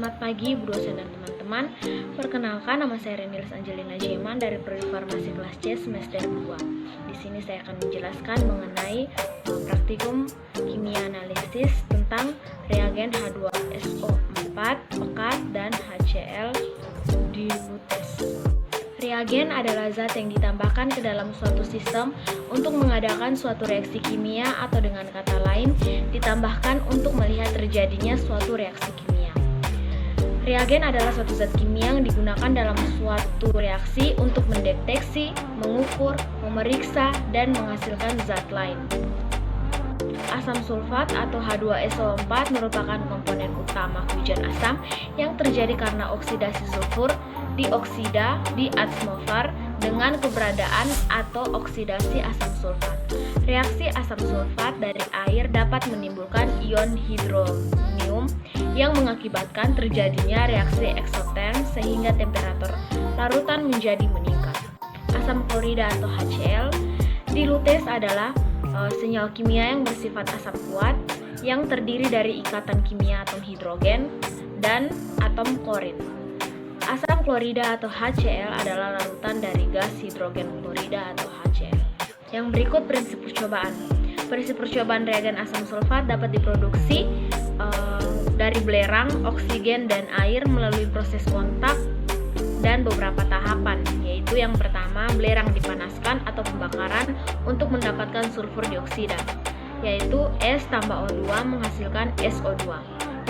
Selamat pagi Bu dosen dan teman-teman. Perkenalkan, nama saya Renilis Angelina Jeman dari Prodi Farmasi kelas C semester 2. Di sini saya akan menjelaskan mengenai praktikum kimia analisis tentang reagen H2SO4 pekat dan HCl dilutes. Reagen adalah zat yang ditambahkan ke dalam suatu sistem untuk mengadakan suatu reaksi kimia, atau dengan kata lain ditambahkan untuk melihat terjadinya suatu reaksi kimia. Reagen adalah suatu zat kimia yang digunakan dalam suatu reaksi untuk mendeteksi, mengukur, memeriksa, dan menghasilkan zat lain. Asam sulfat atau H2SO4 merupakan komponen utama hujan asam yang terjadi karena oksidasi sulfur dioksida di atmosfer dengan keberadaan atau oksidasi asam sulfat. Reaksi asam sulfat dari air dapat menimbulkan ion hidronium yang mengakibatkan terjadinya reaksi eksoterm sehingga temperatur larutan menjadi meningkat. Asam klorida atau HCl dilutes adalah senyawa kimia yang bersifat asam kuat yang terdiri dari ikatan kimia atom hidrogen dan atom klorin. Asam klorida atau HCl adalah larutan dari gas hidrogen klorida atau HCl. Yang berikut prinsip percobaan. Prinsip percobaan reagen asam sulfat dapat diproduksi dari belerang, oksigen, dan air melalui proses kontak dan beberapa tahapan, yaitu yang pertama, belerang dipanaskan atau pembakaran untuk mendapatkan sulfur dioksida, yaitu S tambah O2 menghasilkan SO2.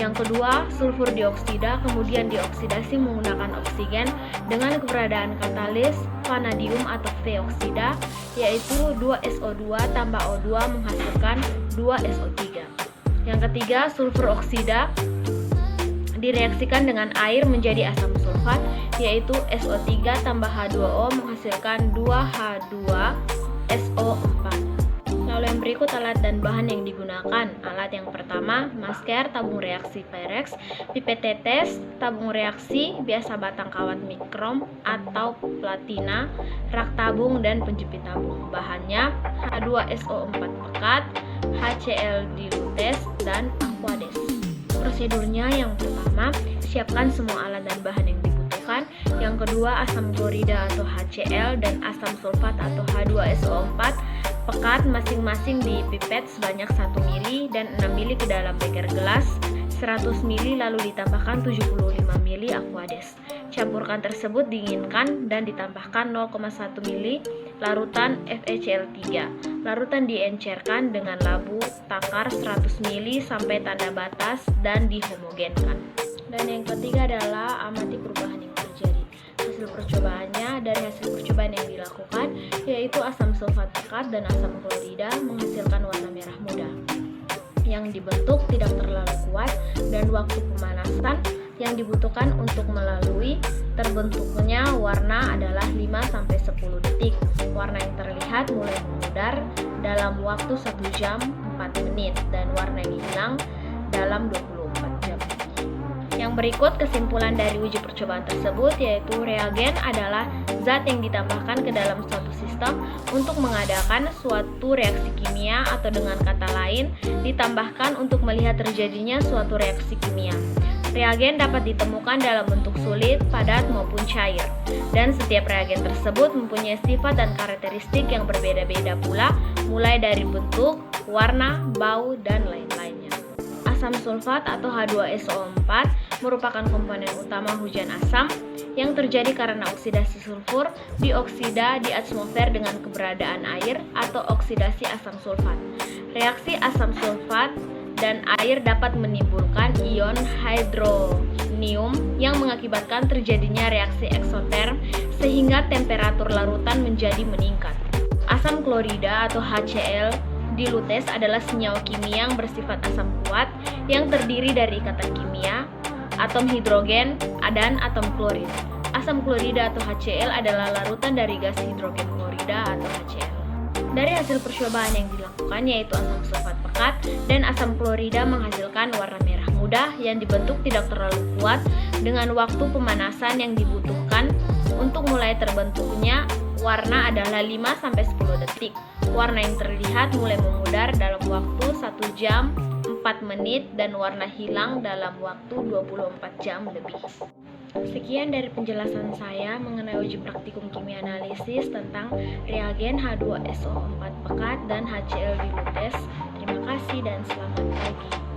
Yang kedua, sulfur dioksida kemudian dioksidasi menggunakan oksigen dengan keberadaan katalis vanadium atau V-oksida, yaitu 2SO2 tambah O2 menghasilkan 2SO3. Yang ketiga, sulfur oksida direaksikan dengan air menjadi asam sulfat, yaitu SO3 tambah H2O menghasilkan 2H2SO4. Lalu yang berikut alat dan bahan yang digunakan. Alat yang pertama, masker, tabung reaksi Pyrex, pipet tetes, tabung reaksi, biasa batang kawat mikrom atau platina, rak tabung, dan penjepit tabung. Bahannya H2SO4 pekat, HCl dilutes, dan aquades. Prosedurnya yang pertama, siapkan semua alat dan bahan yang dibutuhkan. Yang kedua, asam klorida atau HCl dan asam sulfat atau H2SO4 pekat masing-masing di pipet sebanyak 1 ml dan 6 ml ke dalam beker gelas 100 ml lalu ditambahkan 75 ml aquades. Campuran tersebut dinginkan dan ditambahkan 0,1 ml larutan FeCl3. Larutan diencerkan dengan labu takar 100 ml sampai tanda batas dan dihomogenkan. Dan yang ketiga adalah amati perubahan yang terjadi. Hasil percobaannya, dari hasil percobaan yang dilakukan, yaitu asam sulfat pekat dan asam klorida menghasilkan warna merah muda yang dibentuk tidak terlalu kuat, dan waktu pemanasan yang dibutuhkan untuk melalui terbentuknya warna adalah 5-10 detik. Warna yang terlihat mulai memudar dalam waktu 1 jam 4 menit dan warna yang hilang dalam 24 jam. Yang berikut kesimpulan dari uji percobaan tersebut, yaitu reagen adalah zat yang ditambahkan ke dalam suatu sistem untuk mengadakan suatu reaksi kimia, atau dengan kata lain ditambahkan untuk melihat terjadinya suatu reaksi kimia. Reagen dapat ditemukan dalam bentuk sulit, padat, maupun cair, dan setiap reagen tersebut mempunyai sifat dan karakteristik yang berbeda-beda pula, mulai dari bentuk, warna, bau, dan lain-lainnya. Asam sulfat atau H2SO4 merupakan komponen utama hujan asam yang terjadi karena oksidasi sulfur dioksida di atmosfer dengan keberadaan air atau oksidasi asam sulfat. Reaksi asam sulfat dan air dapat menimbulkan ion hidronium yang mengakibatkan terjadinya reaksi eksoterm sehingga temperatur larutan menjadi meningkat. Asam klorida atau HCl dilutes adalah senyawa kimia yang bersifat asam kuat yang terdiri dari ikatan kimia, atom hidrogen, dan atom klorin. Asam klorida atau HCl adalah larutan dari gas hidrogen klorida atau HCl. Dari hasil percobaan yang dilakukan, yaitu asam sulfat pekat dan asam klorida menghasilkan warna merah muda yang dibentuk tidak terlalu kuat dengan waktu pemanasan yang dibutuhkan untuk mulai terbentuknya warna adalah 5-10 detik. Warna yang terlihat mulai memudar dalam waktu 1 jam 4 menit dan warna hilang dalam waktu 24 jam lebih. Sekian dari penjelasan saya mengenai uji praktikum kimia analisis tentang reagen H2SO4 pekat dan HCl dilutes. Terima kasih dan selamat pagi.